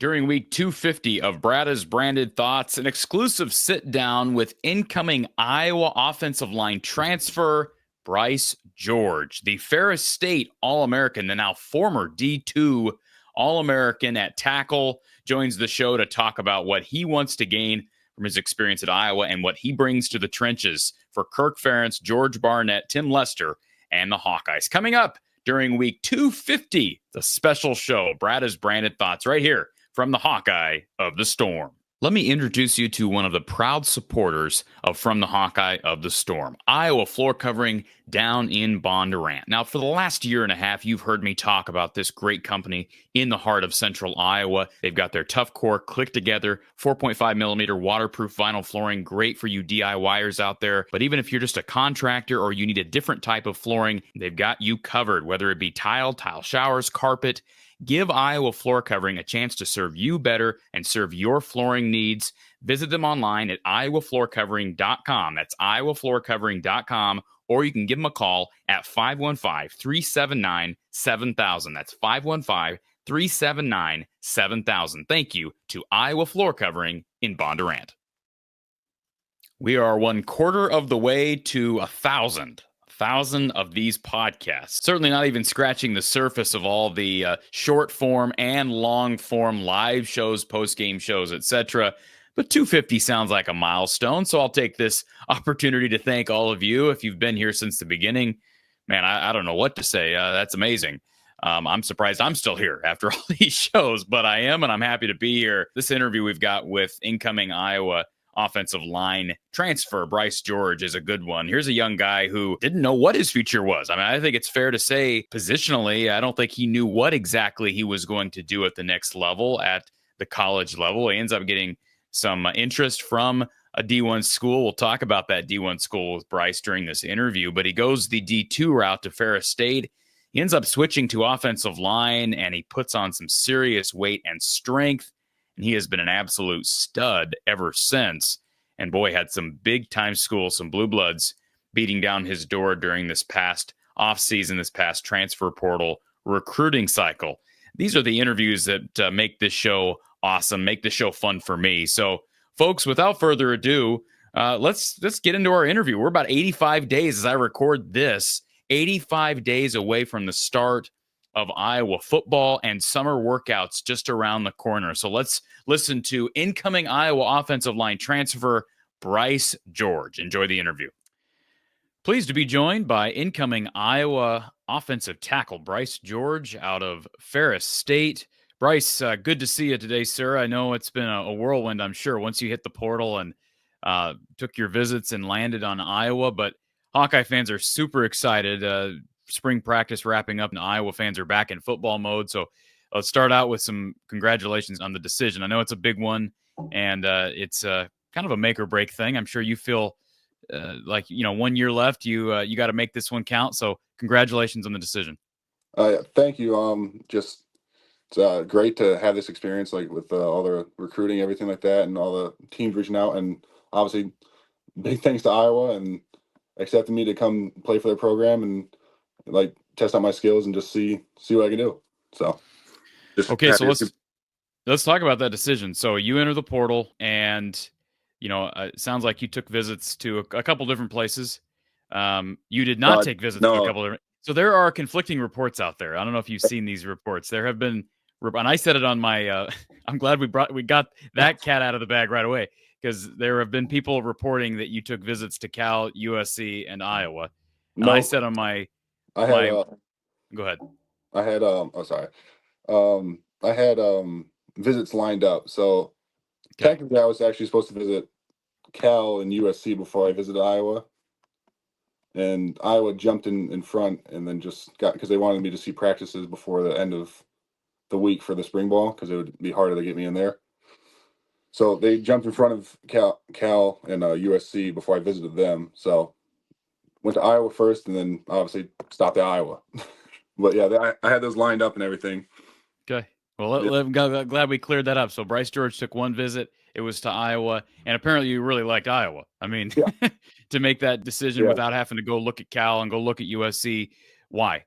During week 250 of Brada's Branded Thoughts, an exclusive sit-down with incoming Iowa offensive line transfer Bryce George, the Ferris State All-American, the now former D2 All-American at tackle, joins the show to talk about what he wants to gain from his experience at Iowa and what he brings to the trenches for Kirk Ferentz, George Barnett, Tim Lester, and the Hawkeyes. Coming up during week 250, the special show, Brada's Branded Thoughts, right here from the Hawkeye of the Storm. Let me introduce you to one of the proud supporters of From the Hawkeye of the Storm, Iowa floor covering down in Bondurant. Now, for the last year and a half, you've heard me talk about this great company in the heart of central Iowa. They've got their tough core, click together, 4.5 millimeter waterproof vinyl flooring, great for you DIYers out there. But even if you're just a contractor or you need a different type of flooring, they've got you covered, whether it be tile showers, carpet. Give Iowa Floor Covering a chance to serve you better and serve your flooring needs. Visit them online at iowafloorcovering.com. That's iowafloorcovering.com, or you can give them a call at 515-379-7000. That's 515-379-7000. Thank you to Iowa Floor Covering in Bondurant. We are 1/4 of the way to 1,000 of these podcasts. Certainly not even scratching the surface of all the short form and long form live shows, post-game shows, etc. But 250 sounds like a milestone, so I'll take this opportunity to thank all of you. If you've been here since the beginning, man, I don't know what to say. That's amazing. I'm surprised I'm still here after all these shows, but I am, and I'm happy to be here. This interview we've got with incoming Iowa offensive line transfer Bryce George is a good one. Here's a young guy who didn't know what his future was. I mean, I think it's fair to say positionally, I don't think he knew what exactly he was going to do at the next level, at the college level. He ends up getting some interest from a D1 school. We'll talk about that D1 school with Bryce during this interview, but he goes the D2 route to Ferris State. He ends up switching to offensive line, and he puts on some serious weight and strength. And he has been an absolute stud ever since. And boy, had some big-time schools, some blue bloods beating down his door during this past offseason, this past transfer portal recruiting cycle. These are the interviews that make this show awesome, make the show fun for me. So, folks, without further ado, let's get into our interview. We're about 85 days as I record this, 85 days away from the start of Iowa football and summer workouts just around the corner. So let's listen to incoming Iowa offensive line transfer Bryce George. Enjoy the interview. Pleased to be joined by incoming Iowa offensive tackle Bryce George out of Ferris State. Bryce, good to see you today, sir. I know it's been a whirlwind, I'm sure, once you hit the portal and took your visits and landed on Iowa, but Hawkeye fans are super excited. Spring practice wrapping up and Iowa fans are back in football mode. So let's start out with some congratulations on the decision. I know it's a big one, and it's kind of a make or break thing. I'm sure you feel like, 1 year left. You got to make this one count. So congratulations on the decision. Thank you. It's great to have this experience, like with all the recruiting, everything like that, and all the teams reaching out. And obviously, big thanks to Iowa and accepting me to come play for their program and like test out my skills and just see what I can do. So, okay, so let's talk about that decision. So you enter the portal, and it sounds like you took visits to a couple different places. You did not take visits to a couple different. So there are conflicting reports out there. I don't know if you've seen these reports. There have been, and I said it on my. I'm glad we got that cat out of the bag right away, because there have been people reporting that you took visits to Cal, USC, and Iowa. And I said on my. Go ahead. I had I had visits lined up. So technically I was actually supposed to visit Cal and USC before I visited Iowa. And Iowa jumped in front and then just because they wanted me to see practices before the end of the week for the spring ball, because it would be harder to get me in there. So they jumped in front of Cal and USC before I visited them. So went to Iowa first, and then obviously stopped at Iowa. But yeah, I had those lined up and everything. Okay. Well, I'm glad we cleared that up. So Bryce George took one visit. It was to Iowa, and apparently you really liked Iowa. I mean, to make that decision without having to go look at Cal and go look at USC. Why?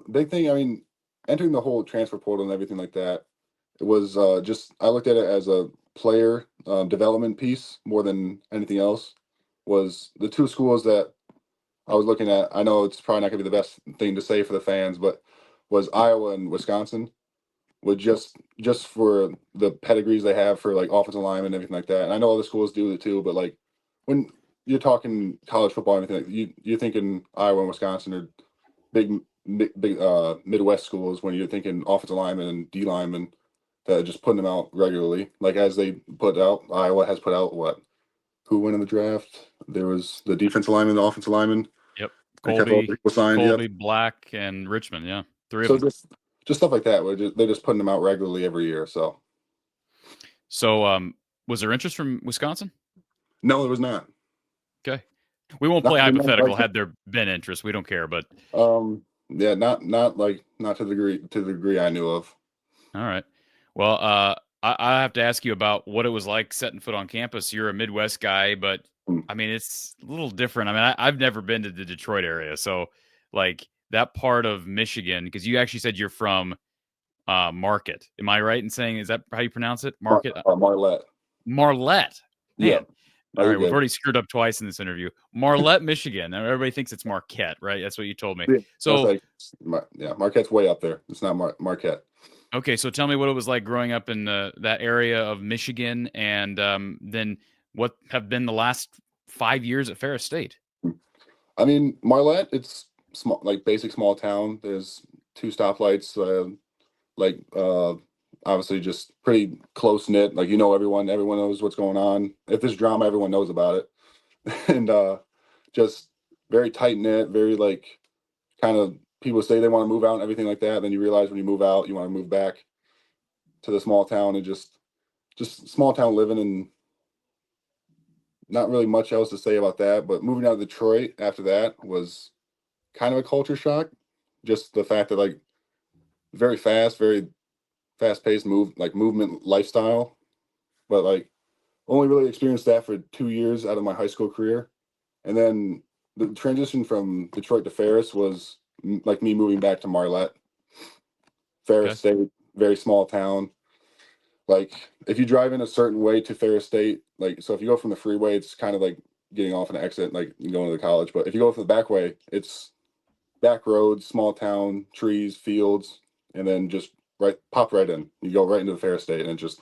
Big thing. I mean, entering the whole transfer portal and everything like that. it was just I looked at it as a player development piece more than anything else. Was the two schools that I was looking at. I know it's probably not gonna be the best thing to say for the fans, but was Iowa and Wisconsin. With just for the pedigrees they have for like offensive linemen and everything like that. And I know other schools do it too, but like when you're talking college football and everything, like you're thinking Iowa and Wisconsin are big Midwest schools when you're thinking offensive linemen and D linemen that are just putting them out regularly. Like as they put out, Iowa has put out what? Who went in the draft? There was the defensive lineman, the offensive lineman. Yep. A couple of people signed. Colby, Yep. Black, and Richmond. Yeah, three So of them. just stuff like that. Where they're just putting them out regularly every year. So was there interest from Wisconsin? no, it was not. Okay. We won't play hypothetical had there been interest. We don't care, but yeah, not to the degree I knew of. all right. Well, I have to ask you about what it was like setting foot on campus. You're a Midwest guy, but I mean it's a little different. I mean, I've never been to the Detroit area, so like that part of Michigan, because you actually said you're from Market. Am I right in saying, is that how you pronounce it? Market? Marlette. Marlette. Man. Yeah. All right, we've already screwed up twice in this interview. Marlette, Michigan. Now everybody thinks it's Marquette, right? That's what you told me. Yeah, so, Marquette's way up there. It's not Marquette. Okay, so tell me what it was like growing up in that area of Michigan, and then what have been the last 5 years at Ferris State. I mean, Marlette, it's small, like basic small town. There's 2 stoplights. Obviously just pretty close knit. Like everyone knows what's going on. If there's drama, everyone knows about it, and just very tight knit. Very like kind of people say they want to move out and everything like that. Then you realize when you move out, you want to move back to the small town and just small town living, and not really much else to say about that. But moving out of Detroit after that was kind of a culture shock. Just the fact that like very fast-paced movement lifestyle, but like only really experienced that for 2 years out of my high school career. And then the transition from Detroit to Ferris was like me moving back to Marlette. Ferris State, very small town. Like if you drive in a certain way to Ferris State, like so if you go from the freeway, it's kind of like getting off an exit, like going to the college. But if you go for the back way, it's back roads, small town, trees, fields, and then just pop right in. You go right into the Ferris State, and it's just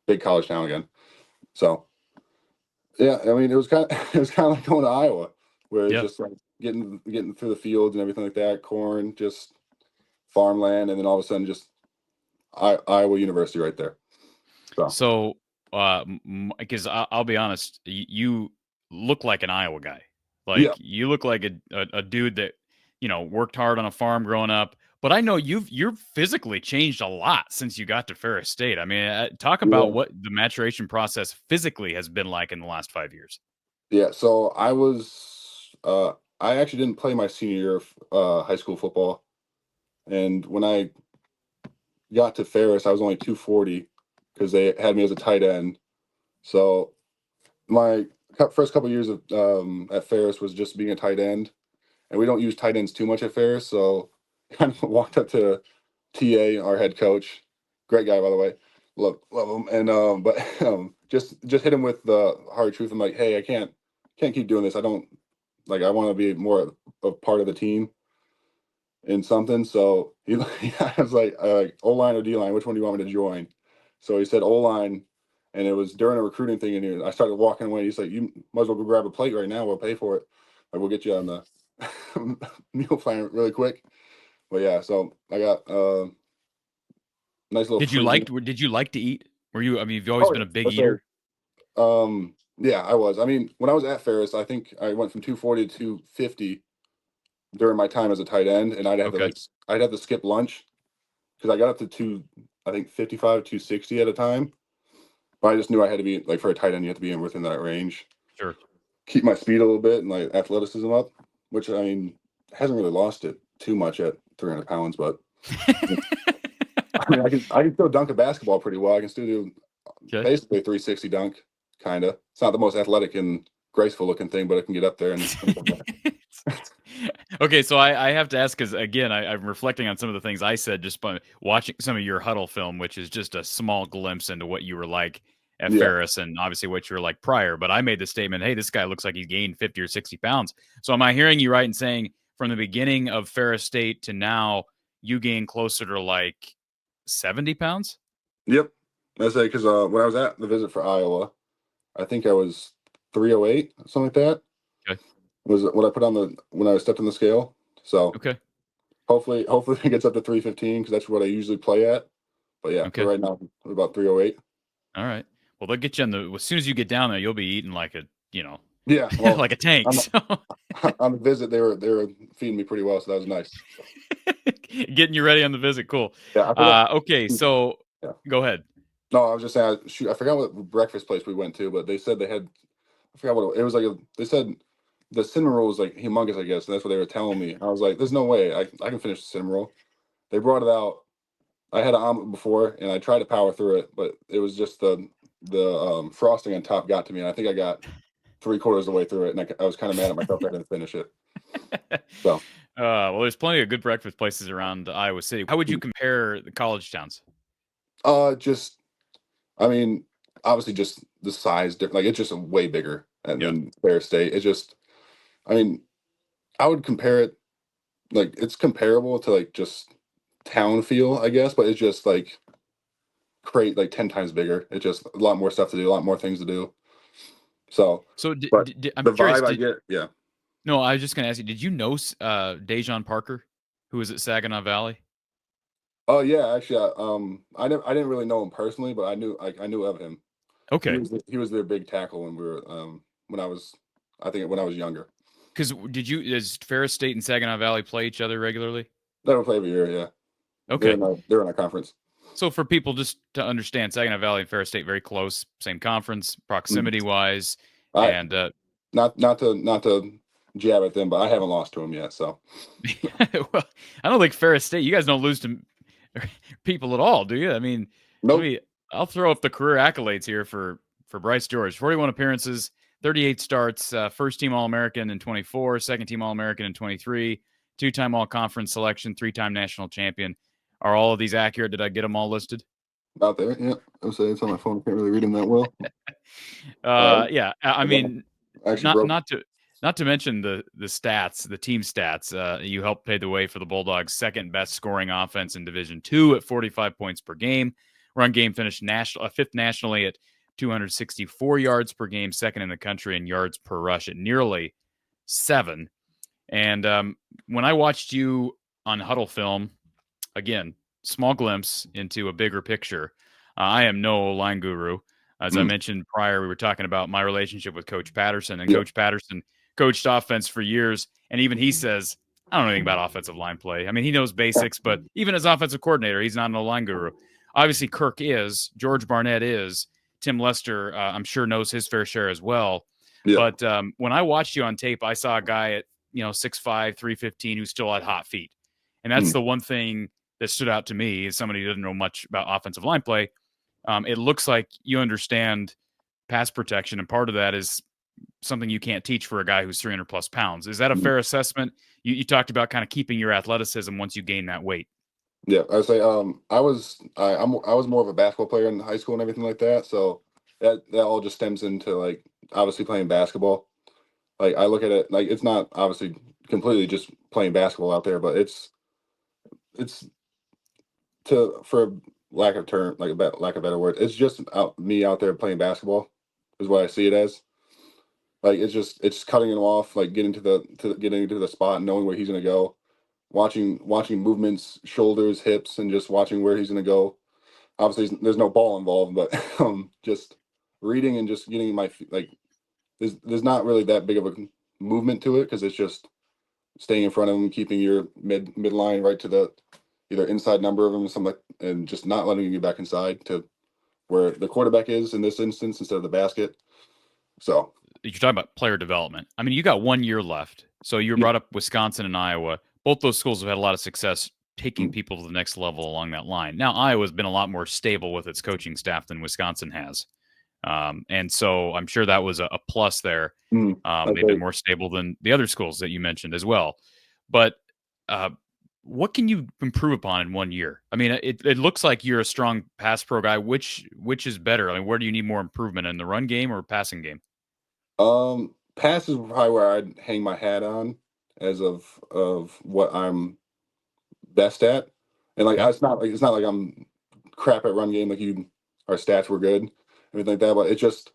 big college town again. So, yeah, I mean, it was kind of like going to Iowa, where it's just like getting through the fields and everything like that, corn, just farmland, and then all of a sudden, just Iowa University right there. So, because I'll be honest, you look like an Iowa guy. Like you look like a dude that worked hard on a farm growing up. But I know you're physically changed a lot since you got to Ferris State. I mean, talk about what the maturation process physically has been like in the last 5 years. Yeah, so I actually didn't play my senior year of high school football, and when I got to Ferris, I was only 240 because they had me as a tight end. So my first couple of years of at Ferris was just being a tight end, and we don't use tight ends too much at Ferris, so kind of walked up to TA, our head coach, great guy by the way, love him, and but just hit him with the hard truth. I'm like, hey, I can't keep doing this. I don't like. I want to be more of part of the team in something. So I was like, O-line or D-line, which one do you want me to join? So he said O-line, and it was during a recruiting thing, and I started walking away. He's like, you might as well go grab a plate right now. We'll pay for it. Like, we'll get you on the meal plan really quick. But yeah, so I got nice little. Did you like to eat? Were you? I mean, you've always been a big eater. Yeah, I was. I mean, when I was at Ferris, I think I went from 240 to 250 during my time as a tight end, and I'd have to skip lunch because I got up to 55, 260 at a time. But I just knew I had to be like for a tight end, you have to be within that range. Sure. Keep my speed a little bit and like athleticism up, which I mean hasn't really lost it too much at 300 pounds, but I mean I can still dunk a basketball pretty well. I can still do basically a 360 dunk, kind of. It's not the most athletic and graceful looking thing, but I can get up there and Okay, so I have to ask because again, I'm reflecting on some of the things I said just by watching some of your huddle film, which is just a small glimpse into what you were like at Yeah. Ferris and obviously what you were like prior. But I made the statement, hey, this guy looks like he's gained 50 or 60 pounds. So am I hearing you right in saying from the beginning of Ferris State to now, you gained closer to like 70 pounds? Yep. I say because when I was at the visit for Iowa, I think I was 308, something like that. Okay. Was what I put on when I stepped on the scale. So Okay. hopefully it gets up to 315 because that's what I usually play at. But yeah, for Okay. right now, I'm about 308. All right. Well, they'll get you as soon as you get down there, you'll be eating like a, Yeah. Well, like a tank. on So on the visit, they were feeding me pretty well, so that was nice. getting you ready on the visit. Cool. Yeah, I forgot. Okay. So Yeah. go ahead. No, I was just saying. Shoot, I forgot what breakfast place we went to, but they said they had. I forgot what it was like. They said the cinnamon roll was like humongous, I guess, and that's what they were telling me. I was like, "There's no way I can finish the cinnamon roll." They brought it out. I had an omelet before, and I tried to power through it, but it was just the frosting on top got to me, and I think I got 3/4 of the way through it, and I was kind of mad at myself that I didn't finish it. So, Well, there's plenty of good breakfast places around Iowa City. How would you compare the college towns? just I mean, obviously, just the size different. Like it's just way bigger Yeah. than Ferris State. It's just, I mean, I would compare it like it's comparable to like just town feel, I guess, but it's just like create like 10 times bigger. It's just a lot more stuff to do, a lot more things to do. So, So but I'm the curious. vibe I get, yeah. No, I was just going to ask you. Did you know Dejon Parker, who was at Saginaw Valley? Oh yeah, actually, I didn't really know him personally, but I knew of him. Okay. He was their big tackle when I was I think when I was younger. Because does Ferris State and Saginaw Valley play each other regularly? They would play every year, yeah. Okay. They're in a conference. So for people just to understand, Saginaw Valley and Ferris State very close, same conference, Mhm. proximity wise, I and not to jab at them, but I haven't lost to them yet. So well, I don't think Ferris State. You guys don't lose to people at all, do you? I mean, nope. I'll throw up the career accolades here for Bryce George. 41 appearances, 38 starts, first team All-American in 24, second team All-American in 23, two-time All-Conference selection, three-time national champion. Are all of these accurate? Did I get them all listed? Out there, yeah. I'm saying it's on my phone. I can't really read them that well. Yeah. I I mean, actually not broke. not to mention the stats, the team stats. You helped pave the way for the Bulldogs' second best scoring offense in Division II at 45 points per game. Run game finished fifth nationally at 264 yards per game, second in the country in yards per rush at nearly 7. And when I watched you on huddle film, again, small glimpse into a bigger picture. I am no line guru. As I Mm, mentioned prior, we were talking about my relationship with Coach Patterson, and yeah. Coach Patterson coached offense for years. And even he says, I don't know anything about offensive line play. I mean, he knows basics, but even as offensive coordinator, he's not an line guru. Obviously, Kirk is, George Barnett is, Tim Lester, I'm sure, knows his fair share as well. Yeah. But when I watched you on tape, I saw a guy at 6'5", 315 who still had hot feet. And that's Mm, the one thing that stood out to me as somebody who doesn't know much about offensive line play. It looks like you understand pass protection, and part of that is something you can't teach for a guy who's 300 plus pounds. Is that a mm. fair assessment? You talked about kind of keeping your athleticism once you gain that weight. Yeah, I say I was more of a basketball player in high school and everything like that. So that all just stems into like obviously playing basketball. Like I look at it like it's not obviously completely just playing basketball out there, but it's to for lack of term like lack of better word, it's just me out there playing basketball is what I see it as. Like it's cutting him off, like getting into the spot, knowing where he's gonna go, watching movements, shoulders, hips, and just watching where he's gonna go. Obviously, there's no ball involved, but just reading and just getting like there's not really that big of a movement to it because it's just staying in front of him, keeping your midline right to the either inside number of him, or something like, and just not letting him get back inside to where the quarterback is in this instance instead of the basket. So You're talking about player development. I mean, you got 1 year left. So you were brought up Wisconsin and Iowa. Both those schools have had a lot of success taking people to the next level along that line. Now, Iowa's been a lot more stable with its coaching staff than Wisconsin has. And so I'm sure that was a plus there. I They've been think more stable than the other schools that you mentioned as well. but what can you improve upon in 1 year? I mean, it looks like you're a strong pass pro guy. Which is better? I mean, where do you need more improvement, in the run game or passing game? Pass is probably where I'd hang my hat on as of what I'm best at. And like Okay. it's not like I'm crap at run game, like you our stats were good, everything like that, but it's just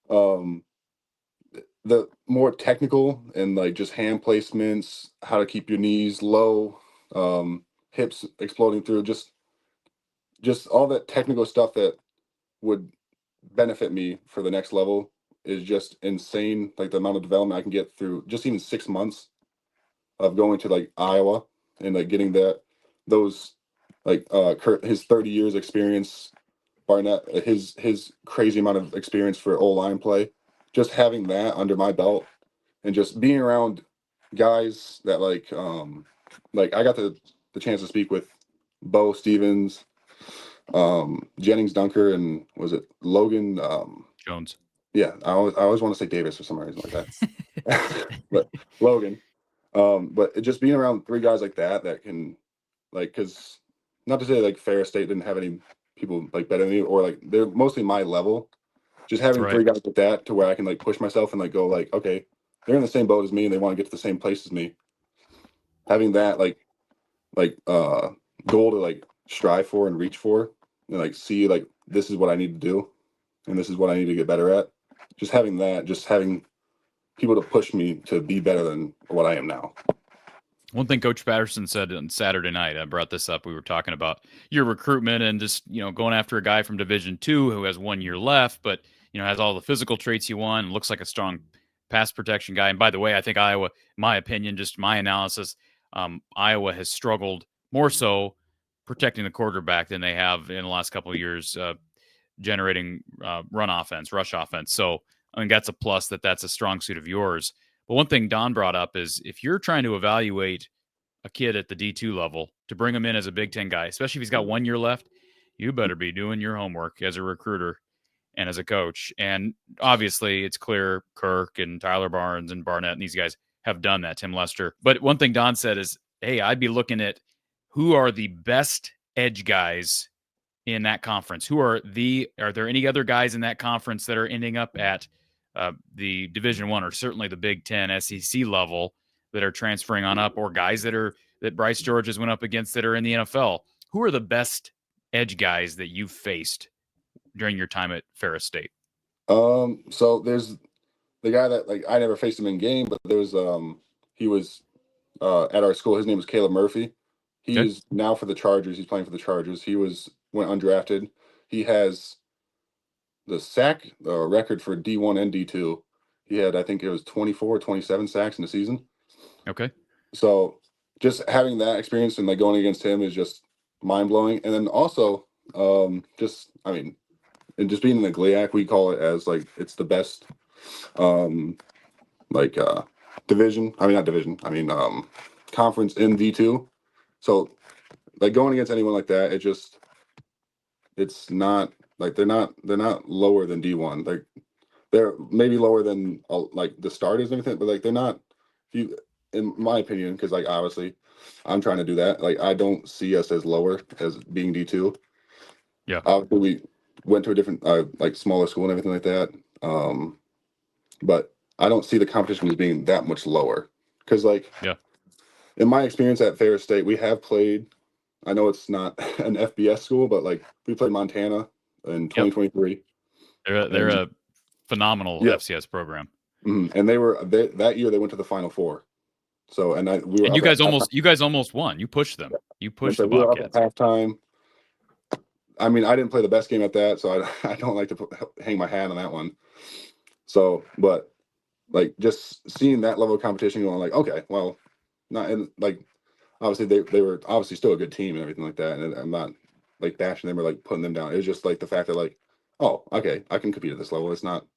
um the more technical and like just hand placements, how to keep your knees low, hips exploding through, just all that technical stuff that would benefit me for the next level is just insane. Like the amount of development I can get through just even 6 months of going to like Iowa and like getting those like Kurt, his 30 years experience, Barnett, his crazy amount of experience for O-line play, just having that under my belt and just being around guys that like I got the chance to speak with Bo Stevens, Jennings Dunker, and was it Logan Jones. yeah, I always want to say Davis for some reason like that. But Logan. But just being around three guys like that can like because not to say like Ferris State didn't have any people like better than me or like they're mostly my level. Just having Right. three guys like that to where I can like push myself and like go like, okay, they're in the same boat as me and they want to get to the same place as me. Having that goal to like strive for and reach for and like see like this is what I need to do and this is what I need to get better at. Just having that, just having people to push me to be better than what I am now. One thing Coach Patterson said on Saturday night, I brought this up. We were talking about your recruitment and just going after a guy from Division II who has 1 year left, but has all the physical traits you want and looks like a strong pass protection guy. And by the way, I think Iowa, my opinion, just my analysis, Iowa has struggled more so protecting the quarterback than they have in the last couple of years, generating run offense, rush offense. So I think that's a plus that's a strong suit of yours. But one thing Don brought up is if you're trying to evaluate a kid at the D2 level to bring him in as a Big Ten guy, especially if he's got 1 year left, you better be doing your homework as a recruiter and as a coach. And obviously, it's clear Kirk and Tyler Barnes and Barnett and these guys have done that, Tim Lester. But one thing Don said is, hey, I'd be looking at who are the best edge guys in that conference. Are there any other guys in that conference that are ending up at the Division I or certainly the Big Ten SEC level that are transferring on up, or guys that Bryce George has went up against that are in the NFL? Who are the best edge guys that you've faced during your time at Ferris State? So there's the guy that like I never faced him in game, but there's he was at our school. His name was Caleb Murphy. He Okay. is now for the Chargers. He's playing for the Chargers. Went undrafted. He has the sack record for D1 and D2. He had, I think it was 24 or 27 sacks in the season. Okay. So just having that experience and like going against him is just mind blowing. And then also, and just being in the GLIAC, we call it as like it's the best, um, like division. I mean, not division. I mean, conference in D2. So like going against anyone like that, it's not like they're not lower than D1. Like they're maybe lower than like the starters and everything, but like they're not. You, in my opinion, because like obviously, I'm trying to do that. Like I don't see us as lower as being D2. Yeah. Obviously, we went to a different like smaller school and everything like that. But I don't see the competition as being that much lower because like Yeah. in my experience at Ferris State, we have played. I know it's not an FBS school, but like we played Montana in Yep. 2023. They're And a phenomenal yeah, FCS program. and that year they went to the Final Four. So we were And up at halftime. you guys almost won. You pushed them. You And pushed so the we were up at Bobcats. halftime. I mean, I didn't play the best game at that, so I don't like to hang my hat on that one. So, but like just seeing that level of competition, going like, okay, well, not and like obviously they were obviously still a good team and everything like that, and I'm not like bashing them or like putting them down. It's just like the fact that like, oh, okay, I can compete at this level. It's not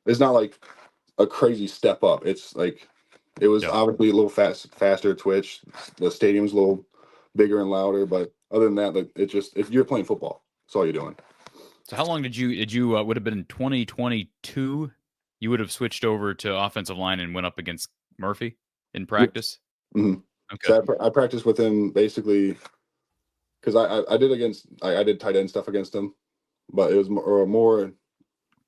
like a crazy step up. It's like it was Yeah. obviously a little faster twitch. The stadium's a little bigger and louder, but other than that, like if you're playing football, that's all you're doing. So how long did you would have been in 2022? You would have switched over to offensive line and went up against Murphy in Yeah. practice? Mm-hmm. Okay. So I practiced with him basically because I did tight end stuff against him, but it was more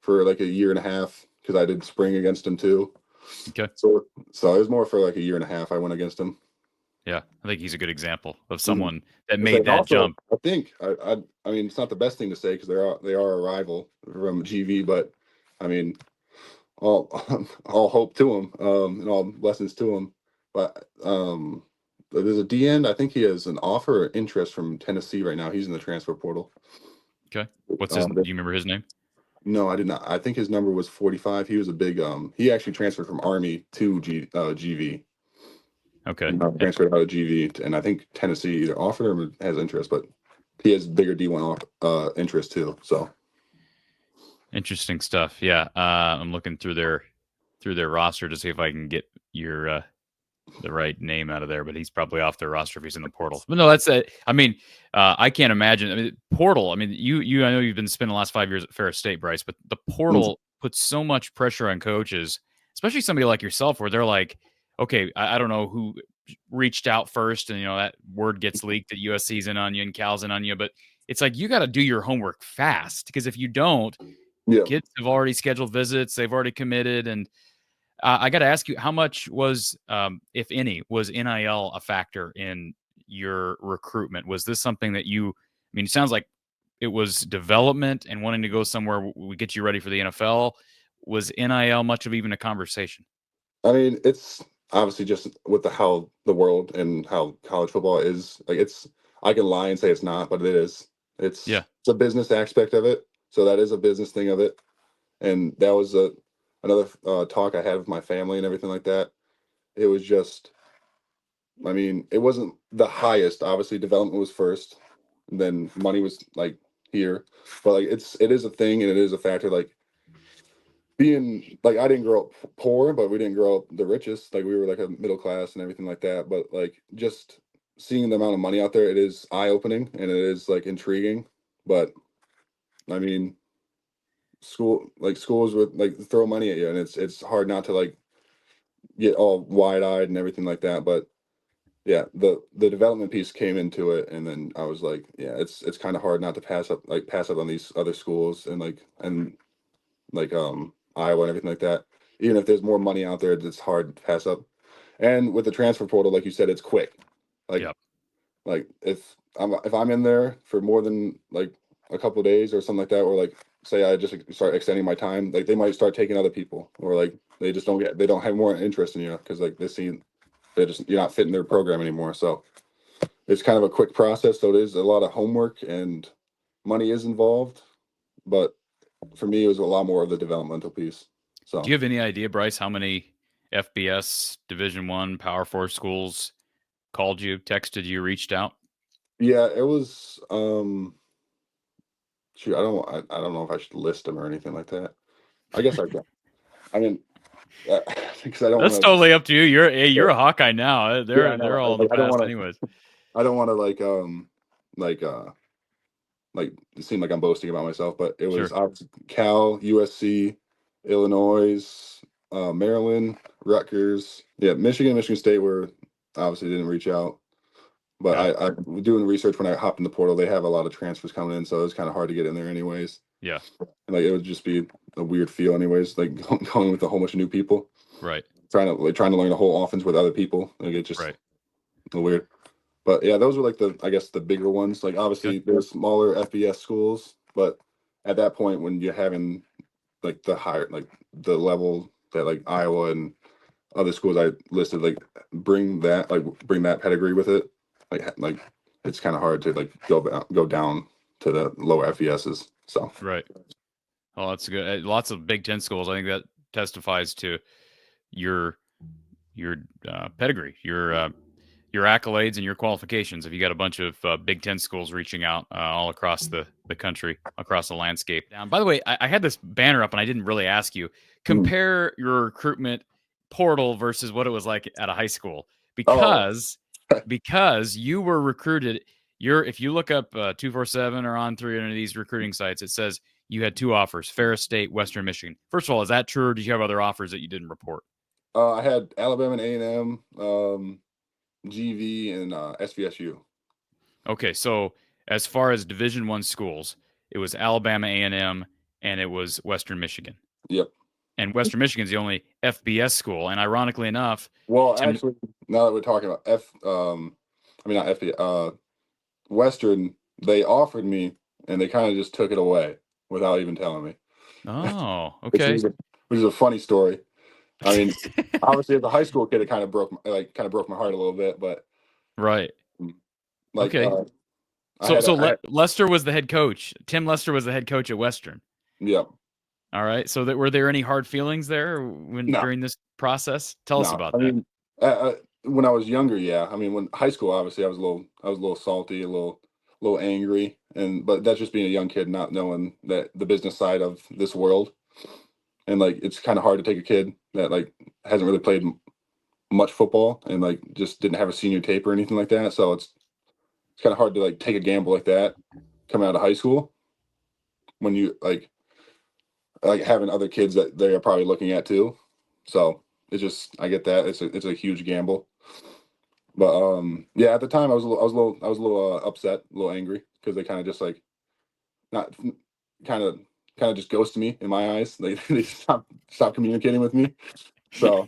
for like a year and a half because I did spring against him too. Okay. So it was more for like a year and a half I went against him. Yeah, I think he's a good example of Mm-hmm. someone that It's made like that also, jump. I think I mean it's not the best thing to say because they are a rival from GV, but I mean all all hope to him, and all blessings to him. But there's a D end. I think he has an offer or interest from Tennessee right now. He's in the transfer portal. Okay. What's his? Do you remember his name? No, I did not. I think his number was 45. He was a big he actually transferred from Army to GV. Okay. Transferred out of GV, and I think Tennessee either offered him or has interest, but he has bigger D1 interest too. So Interesting stuff. Yeah. I'm looking through their roster to see if I can get your the right name out of there, but he's probably off their roster if he's in the portal. But no, that's it. I mean, I can't imagine. I mean, portal. I mean, I know you've been spending the last 5 years at Ferris State, Bryce, but the portal puts so much pressure on coaches, especially somebody like yourself, where they're like, okay, I don't know who reached out first, and that word gets leaked that USC's in on you and Cal's in on you, but it's like you got to do your homework fast because if you don't, yeah, kids have already scheduled visits, they've already committed, and I got to ask you, how much was, if any, was NIL a factor in your recruitment? Was this something that I mean, it sounds like it was development and wanting to go somewhere we get you ready for the NFL. Was NIL much of even a conversation? I mean it's obviously just with how the world and how college football is. Like I can lie and say it's not, but it is. Yeah. It's a business aspect of it, so that is a business thing of it, and that was another talk I had with my family and everything like that. It was just, I mean, it wasn't the highest. Obviously, development was first, and then money was like here. But like it is a thing and it is a factor. Like being like I didn't grow up poor, but we didn't grow up the richest. Like we were like a middle class and everything like that. But like just seeing the amount of money out there, it is eye opening and it is like intriguing. But I mean, schools would like throw money at you, and it's hard not to like get all wide eyed and everything like that. But yeah, the development piece came into it, and then I was like, yeah, it's kind of hard not to pass up on these other schools and Iowa and everything like that. Even if there's more money out there, it's hard to pass up. And with the transfer portal, like you said, it's quick. Like Yep. like if I'm in there for more than like a couple of days or something like that, or like say I just start extending my time, like they might start taking other people, or like they don't have more interest in you because like they see you're not fitting their program anymore. So it's kind of a quick process. So it is a lot of homework and money is involved, but for me, it was a lot more of the developmental piece. Do So you have any idea, Bryce, how many FBS Division One Power Four schools called you, texted you, reached out? yeah, it was. Shoot, I don't know if I should list them or anything like that. I guess I can. I mean, because I don't That's want to. totally up to you. You're a Hawkeye now. Yeah, I They're know. all in the I don't past, want to. anyways. I don't want to like like it seemed like I'm boasting about myself, but it was Sure. obviously Cal, USC, Illinois, Maryland, Rutgers, yeah, Michigan State were obviously didn't reach out. But Okay. I doing research when I hopped in the portal, they have a lot of transfers coming in, so it was kind of hard to get in there anyways. Yeah. And like it would just be a weird feel anyways, like going with a whole bunch of new people, Right. trying to learn the whole offense with other people. Like it just Right. a weird. But yeah, those were like I guess the bigger ones. Like Okay. obviously there's smaller FBS schools, but at that point when you're having like the higher like the level that like Iowa and other schools I listed like bring that pedigree with it. Like it's kind of hard to like go down to the lower FBSs. So Right. Oh, that's good. Lots of Big Ten schools. I think that testifies to your pedigree, your accolades and your qualifications. If you got a bunch of Big Ten schools reaching out all across the country, across the landscape. Down. By the way, I had this banner up and I didn't really ask you. Compare your recruitment portal versus what it was like at a high school, oh because you were recruited. If you look up 247 or on 3 of these recruiting sites, it says you had 2 offers: Ferris State, Western Michigan. First of all, is that true, or did you have other offers that you didn't report? I had Alabama and A&M. GV, and SVSU. Okay, so as far as Division I schools, it was Alabama A&M and it was Western Michigan. Yep. And Western Michigan's the only FBS school. And ironically enough, Well, Tim, actually, now that we're talking about not FB, Western, they offered me, and they kind of just took it away without even telling me. oh, which okay. which is a funny story. I mean, obviously, as a high school kid, it kind of broke my heart a little bit, but Right. like Okay. Lester was the head coach. Tim Lester was the head coach at Western. Yep. All right. So were there any hard feelings there No, during this process? Tell us no. about I that. mean, when I was younger, yeah. I mean, when high school, obviously, I was a little salty, a little angry, but that's just being a young kid, not knowing that the business side of this world, and like it's kind of hard to take a kid that like hasn't really played much football and like just didn't have a senior tape or anything like that. So it's kind of hard to like take a gamble like that coming out of high school when you like having other kids that they are probably looking at too. So it's just I get that it's a huge gamble. But yeah, at the time I was a little upset, a little angry because they kind of just like not kind of just ghosted me in my eyes. They stopped communicating with me. So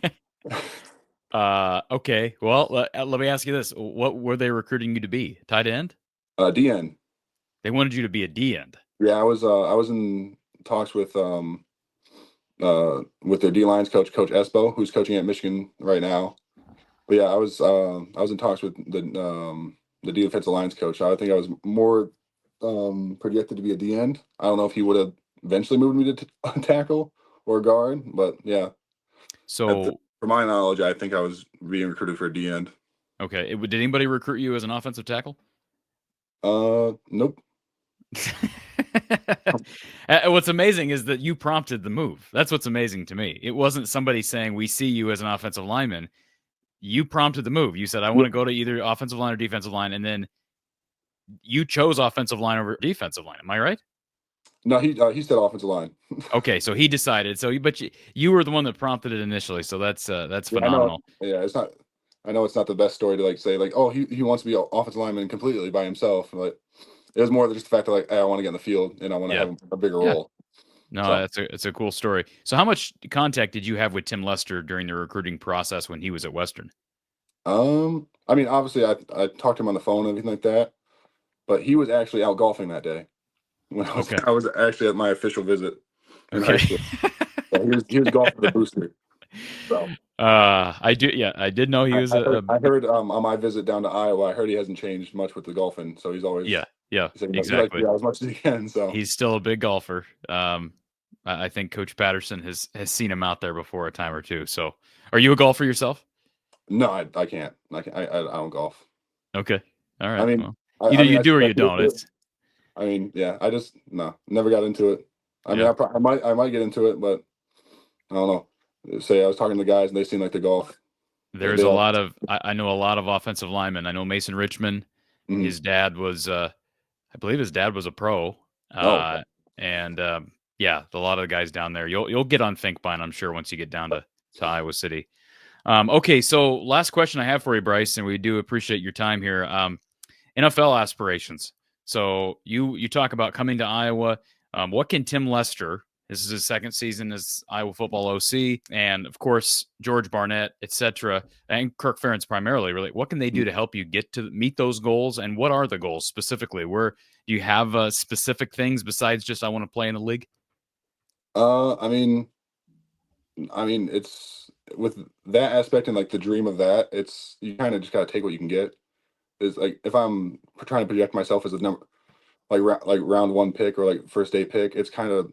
Okay. Well, let me ask you this: what were they recruiting you to be? Tight end? DN. They wanted you to be a D end. Yeah, I was in talks with their D lines coach, Coach Espo, who's coaching at Michigan right now. But yeah, I was in talks with the defensive lines coach. I think I was more projected to be a D end. I don't know if he would have eventually moved me to tackle or guard, but yeah. So, For my knowledge, I think I was being recruited for a D end. okay, did anybody recruit you as an offensive tackle? Nope. What's amazing is that you prompted the move. That's what's amazing to me. It wasn't somebody saying, "We see you as an offensive lineman." You prompted the move. You said, "I want to go to either offensive line or defensive line," and then you chose offensive line over defensive line. Am I right? No, he said offensive line. Okay, so he decided. So, but you were the one that prompted it initially. So that's Yeah, I know. phenomenal. Yeah, it's not. I know it's not the best story to like say like, oh, he wants to be an offensive lineman completely by himself. Like it was more just the fact that like, hey, I want to get in the field and I want to Yeah, have a bigger yeah. role. No, So it's a cool story. So, how much contact did you have with Tim Lester during the recruiting process when he was at Western? I mean, obviously, I talked to him on the phone and everything like that, but he was actually out golfing that day when Okay. I was actually at my official visit in high Okay. school. So he was golfing the booster. So I do. Yeah, I did know he was I heard on my visit down to Iowa, I heard he hasn't changed much with the golfing. So he's always yeah, yeah, he said he likes to exactly. be out as much as he can. So He's still a big golfer. I think Coach Patterson has seen him out there before a time or two. So, are you a golfer yourself? no, I can't. I don't golf. Okay. All I right. mean, Well, either you I do or you suspect don't. it. It's I mean, yeah, I just no, never got into it. I mean, yeah. I might get into it, but I don't know. Say I was talking to the guys and they seem like the golf. There's They a all. lot of I know a lot of offensive linemen. I know Mason Richmond. Mhm. His dad was I believe his dad was a pro. Oh, And yeah, a lot of the guys down there. You'll get on Finkbine, I'm sure, once you get down to Iowa City. Okay, so last question I have for you, Bryce, and we do appreciate your time here. NFL aspirations. So you talk about coming to Iowa. What can Tim Lester? This is his second season as Iowa football OC, and of course George Barnett, etc., and Kirk Ferentz primarily. Really, what can they do to help you get to meet those goals? And what are the goals specifically? Where do you have specific things besides just I want to play in the league? uh, I mean, it's with that aspect and like the dream of that. It's you kind of just gotta take what you can get. Is like if I'm trying to project myself as a number like round one pick or like first day pick, it's kind of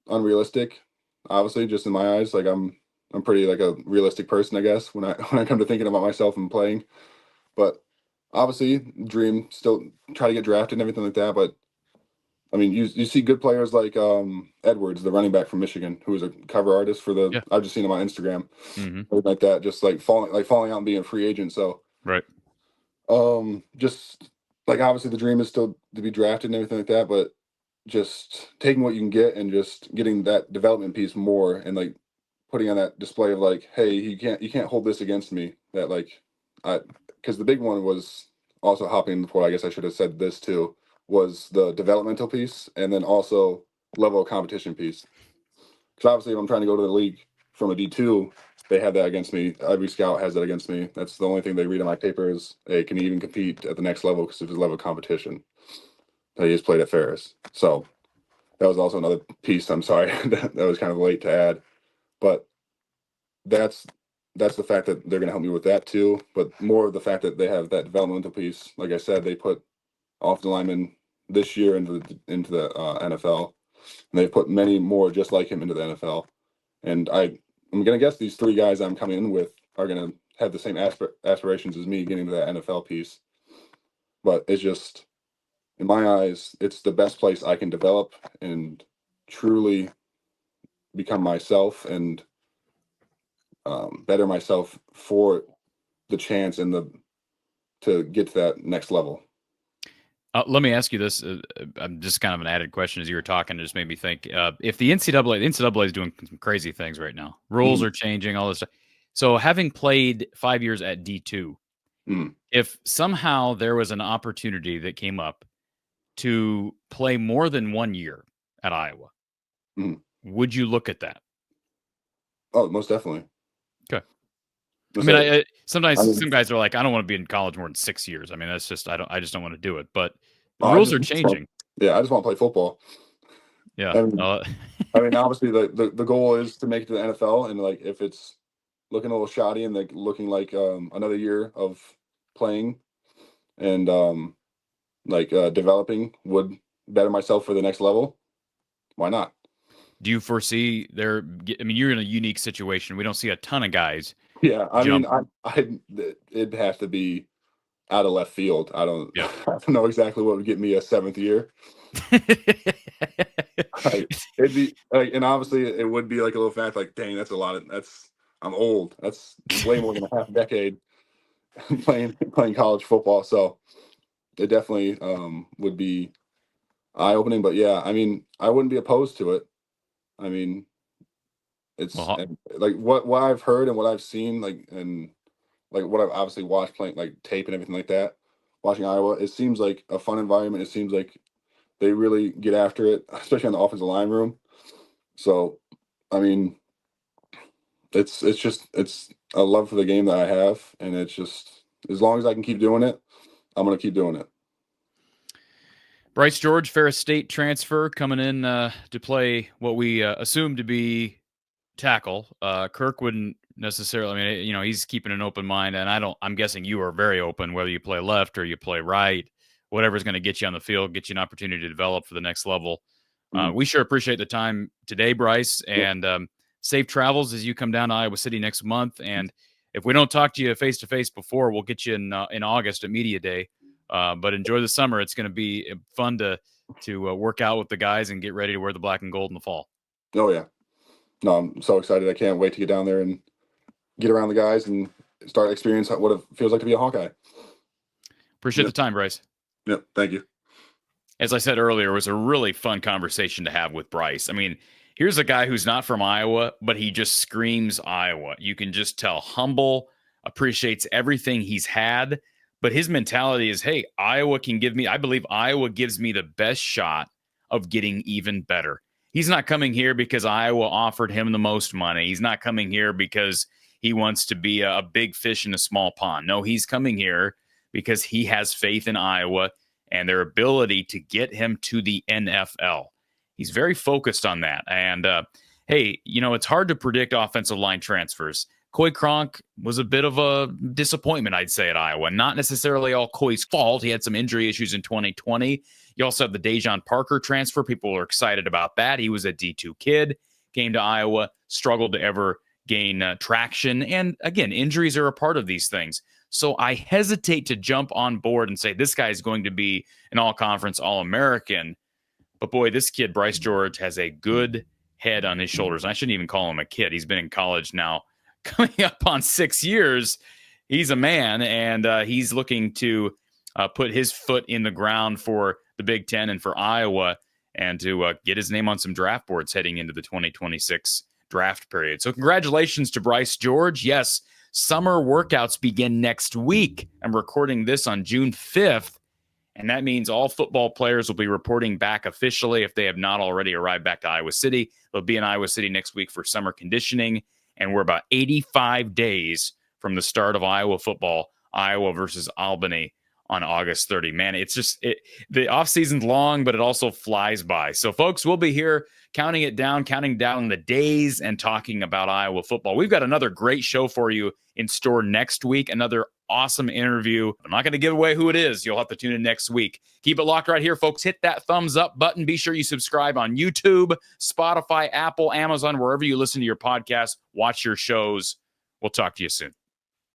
unrealistic. Obviously, just in my eyes, like I'm pretty like a realistic person, I guess, when I when I come to thinking about myself and playing. But obviously, dream still try to get drafted and everything like that. But I mean, you see good players like Edwards, the running back from Michigan, who was a cover artist for the. Yeah. I've just seen him on Instagram, Mm-hmm. like that, just like falling out and being a free agent. So Right. just like obviously the dream is still to be drafted and everything like that, but just taking what you can get and just getting that development piece more and like putting on that display of like, hey, you can't hold this against me. That like I because the big one was also hopping in the portal. I guess I should have said this too, was the developmental piece, and then also level of competition piece. Because obviously, if I'm trying to go to the league from a D2, they have that against me. Every scout has that against me. That's the only thing they read in my paper is, hey, can you even compete at the next level because of his level of competition that he has played at Ferris. So that was also another piece. I'm sorry that was kind of late to add, but that's the fact that they're going to help me with that too. But more of the fact that they have that developmental piece. Like I said, they put offensive linemen this year into the NFL, and they've put many more just like him into the NFL. And I'm going to guess these three guys I'm coming in with are going to have the same aspirations as me getting to that NFL piece. But it's just, in my eyes, it's the best place I can develop and truly become myself and better myself for the chance and to get to that next level. Let me ask you this. I'm just kind of an added question as you were talking. It just made me think. If the NCAA is doing some crazy things right now. Rules are changing, all this stuff. So having played 5 years at D2, if somehow there was an opportunity that came up to play more than 1 year at Iowa, would you look at that? Oh, most definitely. Okay. I mean, sometimes some guys are like, I don't want to be in college more than 6 years. I mean, that's just I just don't want to do it. But the rules are changing. I just want to play football. Yeah. I mean, obviously the goal is to make it to the NFL, and like if it's looking a little shoddy and like looking like another year of playing and developing would better myself for the next level, why not? Do you foresee I mean, you're in a unique situation. We don't see a ton of guys. Yeah, I mean, it'd have to be out of left field. I don't know exactly what would get me a 7th year. It'd be like, and obviously it would be like a little fact, like, dang, that's a lot. I'm old. That's way more than a half decade playing college football. So it definitely would be eye opening. But yeah, I mean, I wouldn't be opposed to it. I mean, it's like what I've heard and what I've seen, like, and like what I've obviously watched playing, like tape and everything like that. Watching Iowa, it seems like a fun environment. It seems like they really get after it, especially on the offensive line room. So, I mean, it's a love for the game that I have, and it's just, as long as I can keep doing it, I'm gonna keep doing it. Bryce George, Ferris State transfer, coming in to play what we assume to be tackle. Kirk wouldn't necessarily. I mean, he's keeping an open mind, and I'm guessing you are very open whether you play left or you play right. Whatever's going to get you on the field, get you an opportunity to develop for the next level. We sure appreciate the time today, Bryce, and safe travels as you come down to Iowa City next month. And if we don't talk to you face to face before, we'll get you in August at Media Day. But enjoy the summer. It's going to be fun to work out with the guys and get ready to wear the black and gold in the fall. Oh yeah, no, I'm so excited. I can't wait to get down there and get around the guys and start experiencing what it feels like to be a Hawkeye. Appreciate the time, Bryce. Yep, thank you. As I said earlier, it was a really fun conversation to have with Bryce. I mean, here's a guy who's not from Iowa, but he just screams Iowa. You can just tell, humble, appreciates everything he's had. But his mentality is, hey, I believe Iowa gives me the best shot of getting even better. He's not coming here because Iowa offered him the most money. He's not coming here because he wants to be a big fish in a small pond. No, he's coming here because he has faith in Iowa and their ability to get him to the NFL. He's very focused on that. And, hey, it's hard to predict offensive line transfers. Coy Cronk was a bit of a disappointment, I'd say, at Iowa. Not necessarily all Coy's fault. He had some injury issues in 2020. You also have the Dejon Parker transfer. People are excited about that. He was a D2 kid, came to Iowa, struggled to ever gain traction. And again, injuries are a part of these things. So I hesitate to jump on board and say this guy is going to be an all-conference All-American. But boy, this kid, Bryce George, has a good head on his shoulders. I shouldn't even call him a kid. He's been in college now coming up on 6 years. He's a man, and he's looking to put his foot in the ground for the Big Ten and for Iowa and to get his name on some draft boards heading into the 2026 draft period. So congratulations to Bryce George. Yes, Summer workouts begin next week. I'm recording this on June 5th. And that means all football players will be reporting back officially if they have not already arrived back to Iowa City. They'll be in Iowa City next week for summer conditioning. And we're about 85 days from the start of Iowa football, Iowa versus Albany on August 30. Man, it's just the offseason's long, but it also flies by. So, folks, we'll be here counting down the days and talking about Iowa football. We've got another great show for you in store next week, another awesome interview. I'm not going to give away who it is. You'll have to tune in next week. Keep it locked right here, folks. Hit that thumbs up button. Be sure you subscribe on YouTube, Spotify, Apple, Amazon, wherever you listen to your podcast. Watch your shows. We'll talk to you soon.